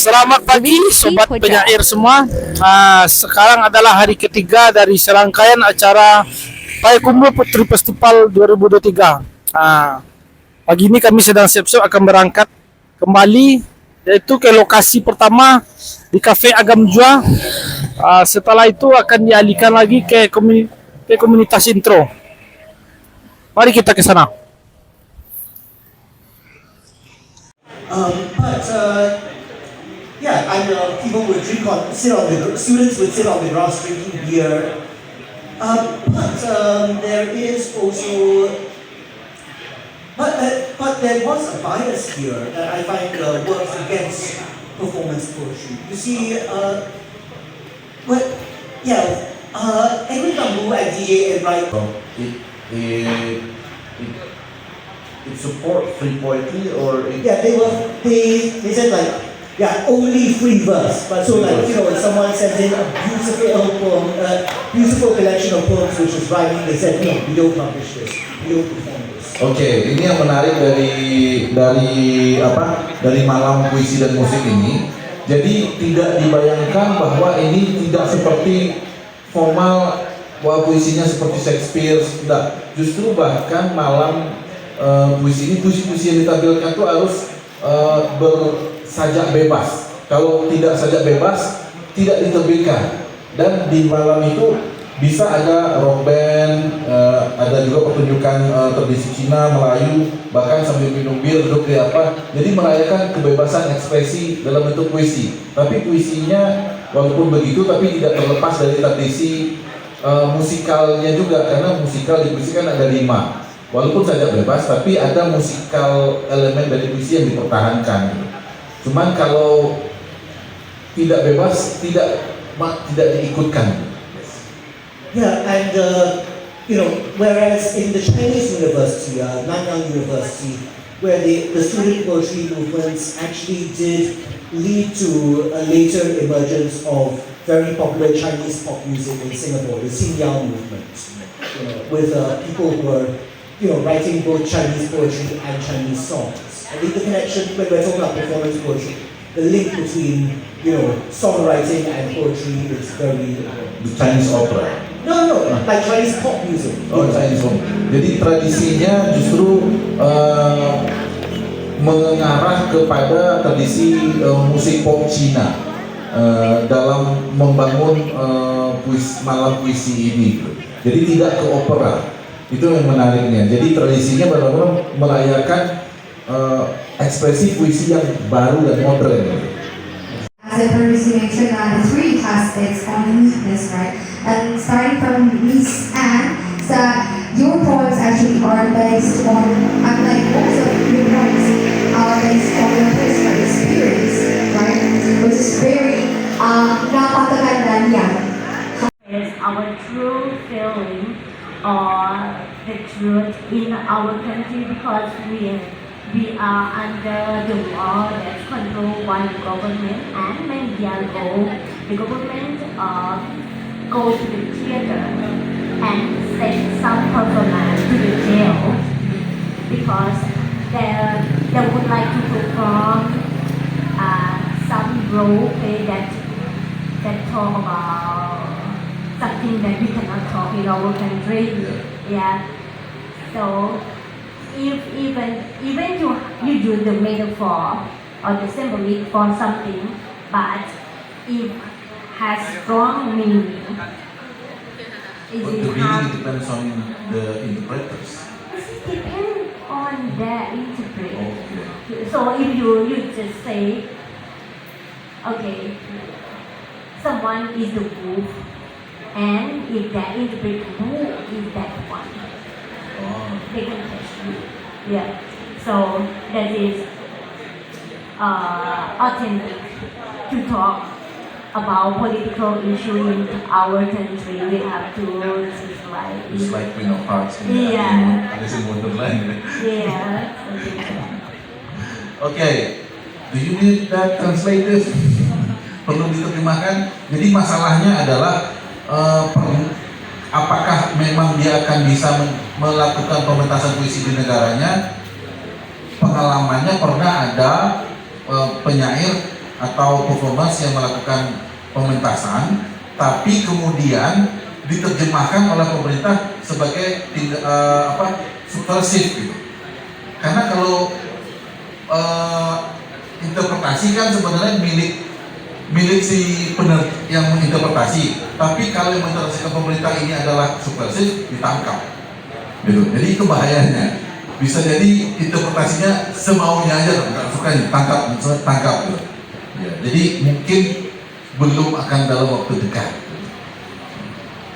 Selamat pagi sobat penyair semua. Sekarang adalah hari ketiga dari serangkaian acara Payakumbuh Putri Festival 2023. Pagi ini kami sedang siap-siap akan berangkat kembali, yaitu ke lokasi pertama di Cafe Agam Jua. Setelah itu akan dialihkan lagi ke komunitas intro. Mari kita ke sana. Yeah, and people would students would sit on the grass drinking beer. There is also, but there was a bias here that I find works against performance poetry. You see, Edwin Bamboo and DJ Wright. It support free poetry or they said like, yeah, only free verse. But so like, if someone sends in a beautiful collection of poems which is rhyming, they said no, we don't publish this, we don't perform this. Oke, ini yang menarik dari malam puisi dan musik ini. Jadi tidak dibayangkan bahwa ini tidak seperti formal bahwa puisinya seperti Shakespeare, tidak. Justru bahkan malam puisi ini, puisi-puisi yang ditampilkan itu harus bersajak bebas. Kalau tidak sajak bebas, tidak diterbitkan. Dan di malam itu bisa ada rock band, ada juga pertunjukan tradisi Cina, Melayu, bahkan sambil minum bir, duduk di apa. Jadi merayakan kebebasan ekspresi dalam bentuk puisi. Tapi puisinya walaupun begitu, tapi tidak terlepas dari tradisi musikalnya juga, karena musikal di puisi kan ada 5. Walaupun saja bebas, tapi ada musikal elemen dari puisi yang dipertahankan. Cuman kalau tidak bebas, tidak diikutkan. Yeah, and whereas in the Chinese university, Nanyang University, where the student poetry movements actually did lead to a later emergence of very popular Chinese pop music in Singapore, the Xinjiang movement, with people who were writing both Chinese poetry and Chinese songs. I think the connection, when we're talking about performance poetry, the link between, songwriting and poetry is very The Chinese opera. No, like Chinese pop music. Oh, Chinese pop. Jadi tradisinya justru mengarah kepada tradisi musik pop Cina dalam membangun malam puisi ini. Jadi tidak ke opera. Itu yang menariknya. Jadi tradisinya benar-benar merayakan ekspresi puisi yang baru dan modern. As I previously mentioned, the three has its own uniqueness, right? And starting from Miss Anne, so your poems actually are based on, unlike most of your poems, are based on your personal experience, right? Which is very napakaganda. Is our true feeling or the truth in our country, because we are under the law that's controlled by the government, and many years ago the government go to the theater and send some performers to the jail because they would like to perform some role play that talk about something that we cannot talk in our country. Yeah. So if even you use the metaphor or the symbolic for something, but it has strong meaning. But the meaning depends on the interpreters. It depends on the interpreter. Okay. So if you just say, okay, someone is the wolf, and if the interpreter who is that one, they can catch you. Yeah. So that is authentic to talk about political issue in our country. We have to just like. It's like Queen of Hearts in Alice in Wonderland. Yeah. Okay. Do you need that translated? Perlu diterjemahkan. Jadi masalahnya adalah apakah memang dia akan bisa melakukan pementasan puisi di negaranya? Pengalamannya pernah ada penyair atau performance yang melakukan pementasan, tapi kemudian diterjemahkan oleh pemerintah sebagai subversif gitu. Karena kalau interpretasi kan sebenarnya milik si yang menginterpretasi, tapi kalau yang menginterpretasikan pemerintah ini adalah subversif, ditangkap gitu. Jadi itu bahayanya, bisa jadi interpretasinya semaunya aja, nggak suka tangkap gitu. Ya, jadi mungkin belum akan dalam waktu dekat.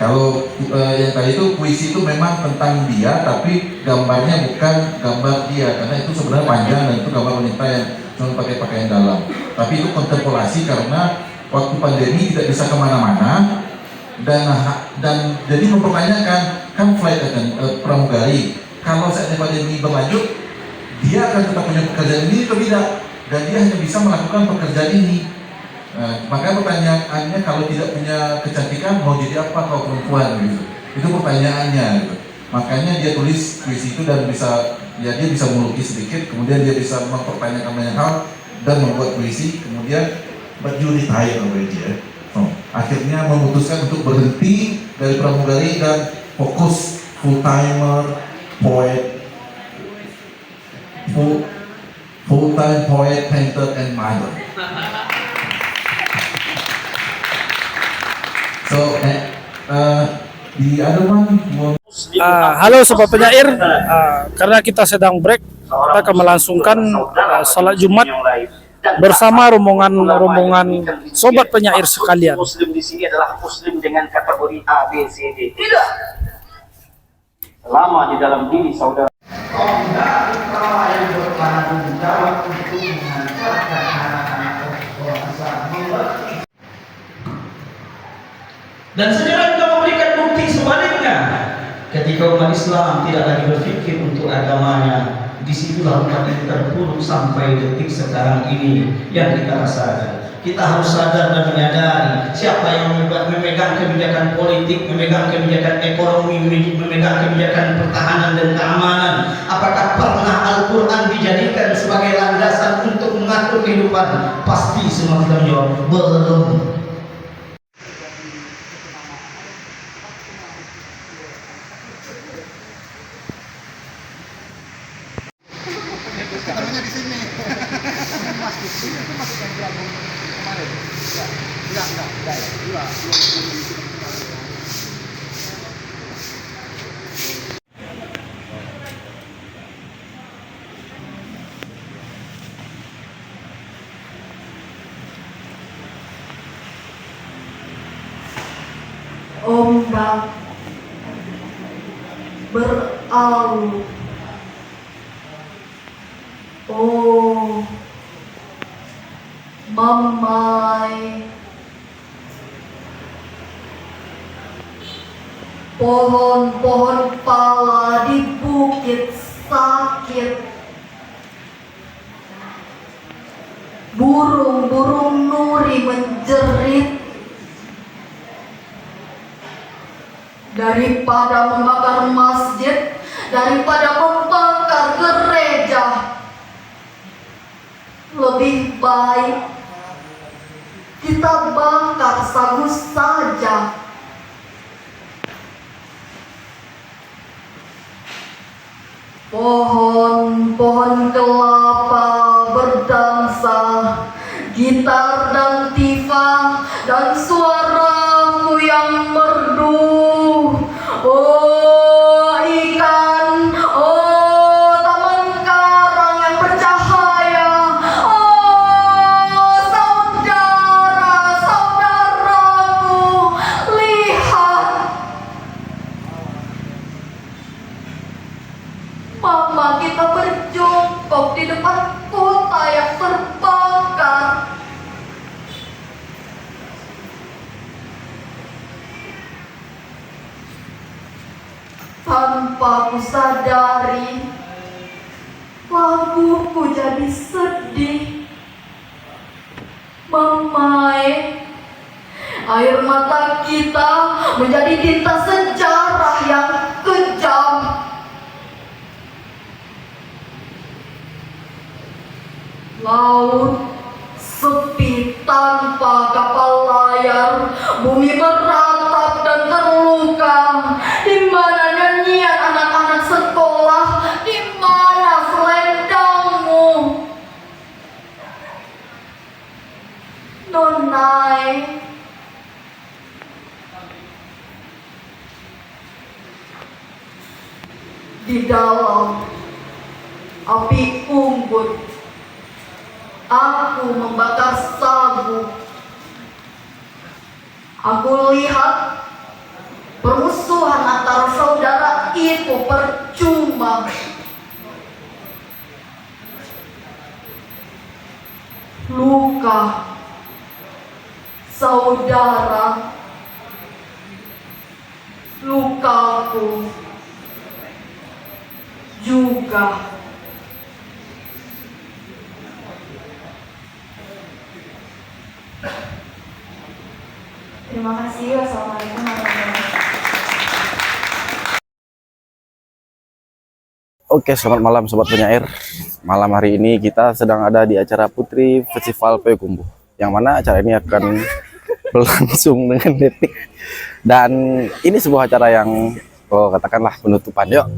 Kalau yang tadi itu puisi itu memang tentang dia, tapi gambarnya bukan gambar dia, karena itu sebenarnya panjang dan itu gambar wanita yang cuma pakai pakaian dalam. Tapi itu kontemplasi karena waktu pandemi tidak bisa kemana-mana dan jadi mempertanyakan kan flight pramugari, kalau saat pandemi berlanjut dia akan tetap punya pekerjaan ini atau tidak, dan dia hanya bisa melakukan pekerjaan ini. Maka pertanyaannya, kalau tidak punya kecantikan mau jadi apa kalau perempuan gitu? Itu pertanyaannya gitu. Makanya dia tulis puisi itu dan bisa, ya dia bisa melukis sedikit, kemudian dia bisa mempertanyakan banyak hal dan membuat puisi, kemudian but you retire already ya. Akhirnya memutuskan untuk berhenti dari pramugari dan fokus full timer poet, full time poet, painter and mother. So, the other one Halo sobat penyair, karena kita sedang break, kita akan melangsungkan salat Jumat bersama rombongan sobat penyair sekalian. Muslim di sini adalah Muslim dengan kategori A, B, C, D. Tidak. Selama di dalam diri saudara. Dan sejarah juga memberikan bukti sebaliknya. Ketika umat Islam tidak lagi berpikir untuk agamanya, disitulah umat ini terpuruk sampai detik sekarang ini yang kita rasakan. Kita harus sadar dan menyadari siapa yang memegang kebijakan politik, memegang kebijakan ekonomi, memegang kebijakan pertahanan dan keamanan. Apakah pernah Al-Quran dijadikan sebagai landasan untuk mengatur kehidupan? Pasti semua kita menjawab belum. Ombak berlalu, oh mamai, pohon-pohon pala di bukit sakit, burung-burung nuri menjerit. Daripada membakar masjid, daripada membakar gereja, lebih baik kita bakar sagu saja. Pohon-pohon kelapa berdansa, gitar dan tifa dan suaraku yang merdu. Oh ikan, oh taman karang yang bercahaya, oh saudara-saudaraku, lihat mama kita berjongkok di depan kota yang terbakar. Tanpa ku sadari, laguku jadi sedih. Memai, air mata kita menjadi tinta sejarah yang kejam. Laut sepi di dalam api unggun. Aku membakar sagu. Aku lihat permusuhan antara saudara itu percuma. Luka saudara, lukaku juga. Terima kasih. Wassalamualaikum warahmatullahi wabarakatuh. Oke, selamat malam Sobat Penyair. Malam hari ini kita sedang ada di acara Putri Festival Payakumbuh, yang mana acara ini akan berlangsung dengan detik. Dan ini sebuah acara yang, katakanlah penutupan. Yuk.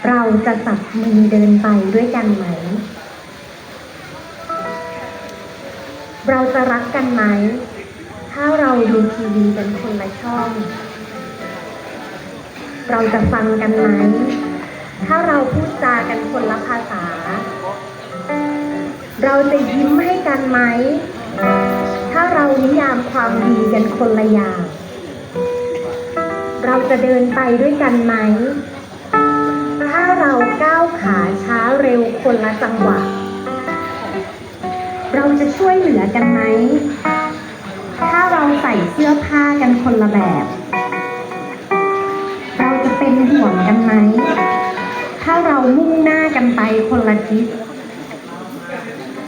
เราจะจับมือเดินไปด้วยกันไหมเราจะรักกันไหมถ้าเราดูทีวีกันคนละช่องเราจะฟังกันไหมถ้าเราพูดจากันคนละภาษาเราจะยิ้มให้กันไหมถ้าเรานิยามความดีกันคนละอย่างเราจะเดินไปด้วยกันไหมถ้าเราก้าวขาช้าเร็วคนละจังหวะเราจะช่วยเหลือกันไหมถ้าเราใส่เสื้อผ้ากันคนละแบบเราจะเป็นห่วงกันไหมถ้าเรามุ่งหน้ากันไปคนละทิศ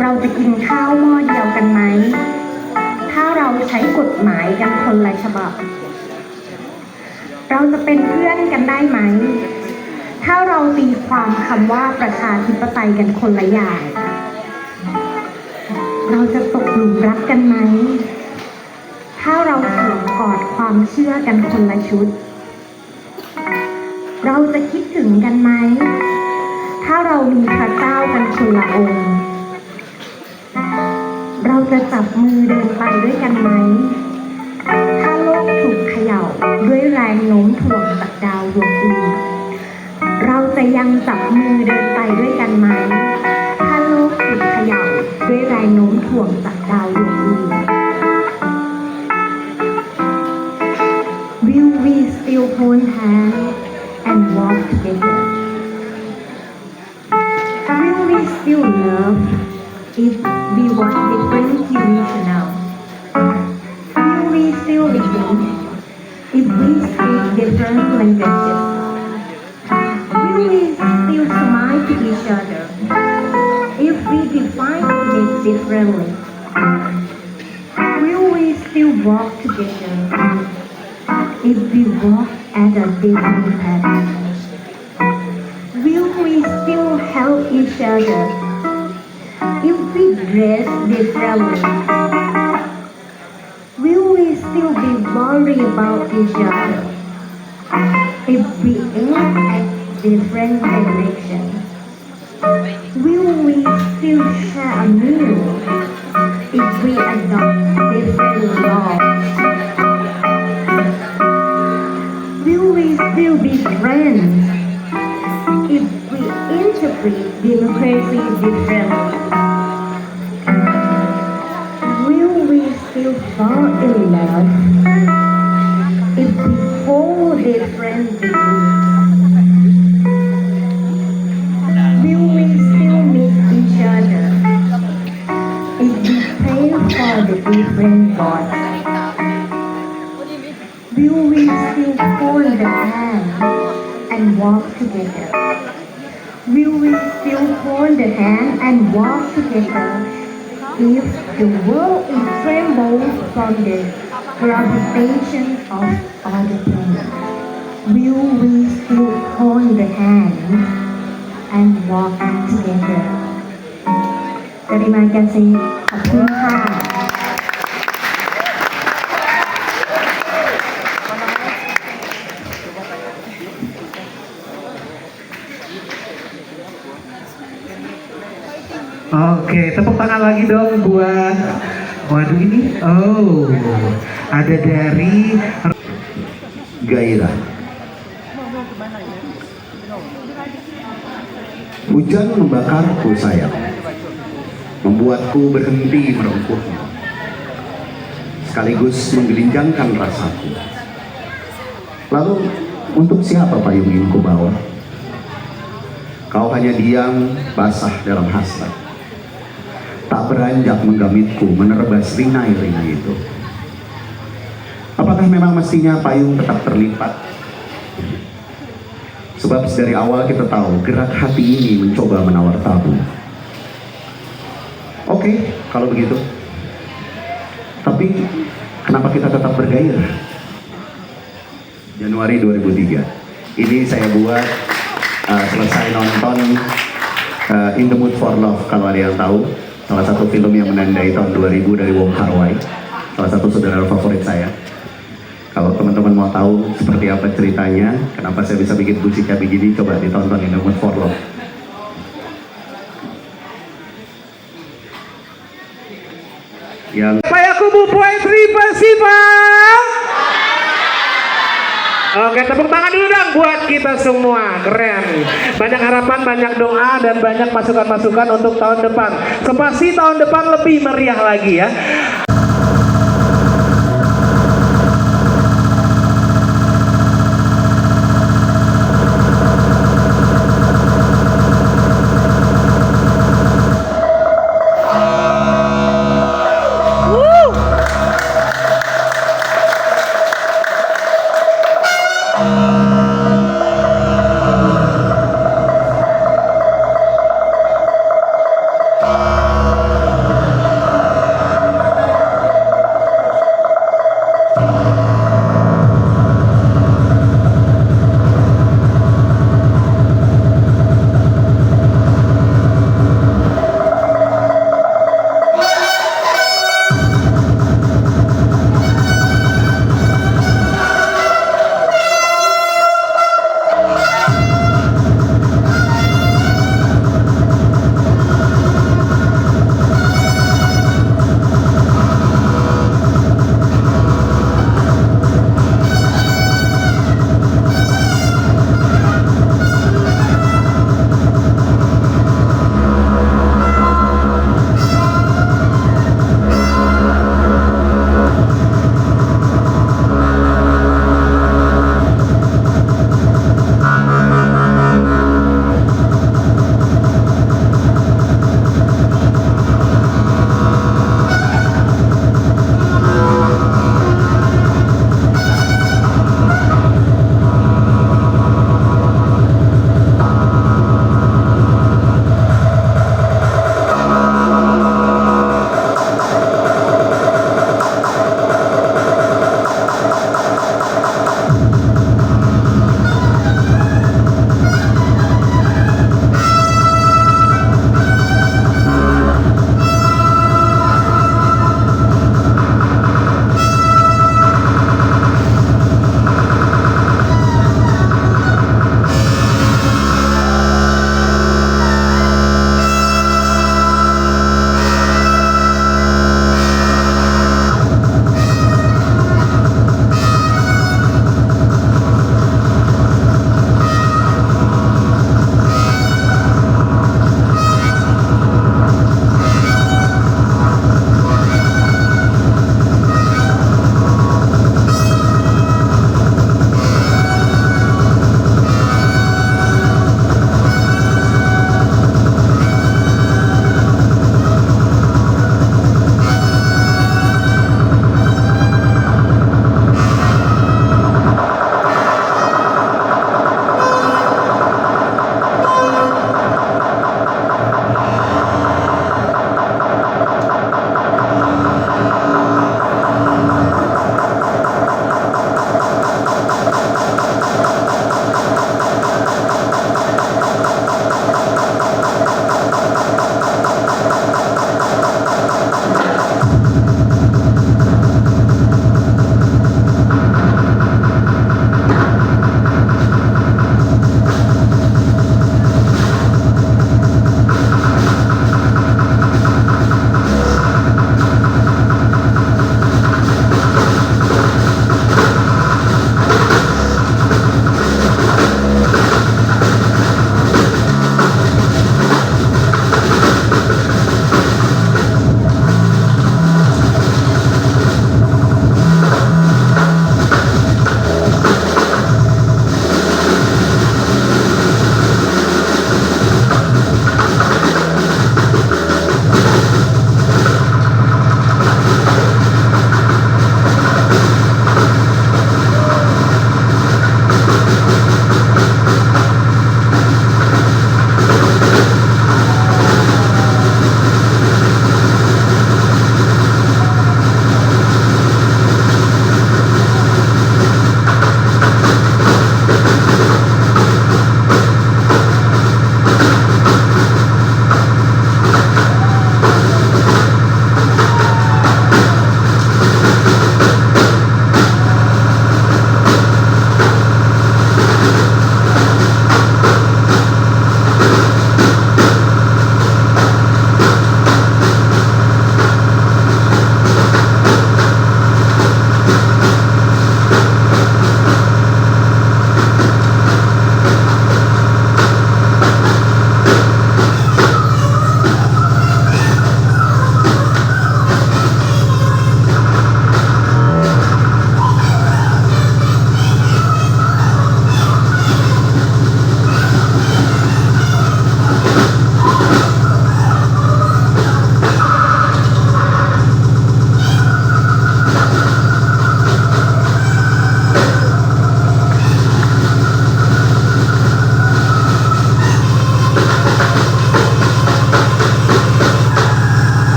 เราจะกินข้าวหม้อเดียวกันไหมถ้าเราใช้กฎหมายกันคนละฉบับเราจะเป็นเพื่อนกันได้ไหมถ้าเราตีความคำว่าประชาธิปไตยกันคนละอย่างเราจะตกหลุมรักกันไหมถ้าเราสวมกอดความเชื่อกันคนละชุดเราจะคิดถึงกันไหมถ้าเรามีพระเจ้ากันคนละองค์เราจะจับมือเดินไปด้วยกันไหมถ้าโลกถูกเขย่าด้วยแรงโน้มถ่วงจากดาวดวงอื่นเราจะยังจับมือเดินไปด้วยกันไหมถ้าโลกถูกเขย่าด้วยแรงโน้มถ่วง still love if we watch different TV channels? Will we still listen if we speak different languages? Will we still smile to each other if we define it differently? Will we still walk together if we walk at a different path? Will we still help each other if we dress differently? Will we still be worried about each other if we aim at different directions? Will we still share a meal if we adopt different laws? Will we still be friends if we interpret democracy differently? Will we still fall in love if we hold different views? Will we still meet each other if we pray for the different gods? Will we still hold the hand and walk together? Will we still hold the hand and walk together if the world is trembled from the gravitation of other planets? Will we still hold the hand and walk together? Terima kasih. ขอบคุณค่ะ Oke, tepuk tangan lagi dong buat waduh ini. Oh, ada dari gairah. Hujan membakarku sayang, membuatku berhenti merengkuhmu, sekaligus menggelinjangkan rasaku. Lalu untuk siapa payung yang kubawa? Kau hanya diam, basah dalam hasrat, tak beranjak menggamitku menerabas rinai-rinai itu. Apakah memang mestinya payung tetap terlipat? Sebab dari awal kita tahu gerak hati ini mencoba menawar tabu. Oke, kalau begitu. Tapi kenapa kita tetap bergairah? Januari 2003. Ini saya buat selesai nonton In the Mood for Love, kalau ada yang tahu. Salah satu film yang menandai tahun 2000 dari Wong Kar-wai. Salah satu saudara favorit saya. Kalau teman-teman mau tahu seperti apa ceritanya, kenapa saya bisa bikin musik kayak begini, coba ditonton In the Mood for Love. Yang Payakumbuh Poetry Festival. Oke, tepuk tangan dulu dong buat kita semua, keren. Banyak harapan, banyak doa, dan banyak masukan-masukan untuk tahun depan. Sepasti tahun depan lebih meriah lagi ya.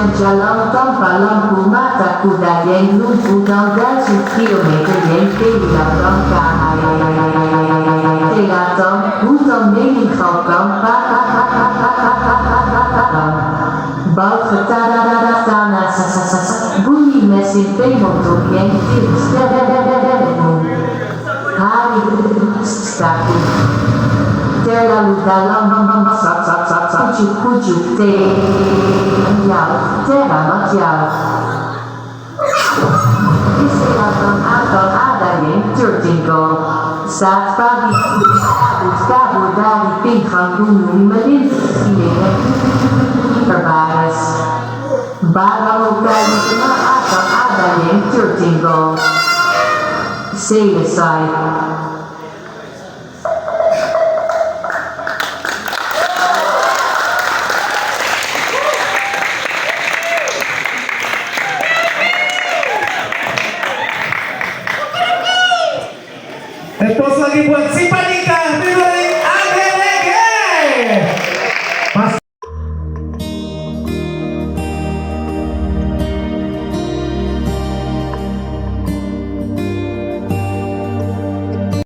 jalan tanpa lampu mata kuda yang lumpuh dan 10 kilometer yang tidak terlatang hutan meninggalkan bau ketara tanah bunyi mesin pemotor yang hari satu terlalu dalam pucuk-pucuk teramat jauh di selatan atau ada yang tertinggal saat pagi kabut dari pinggang gunung melintasi terbatas barangkali atau ada yang tertinggal selesai. Tos lagi buat si Panika.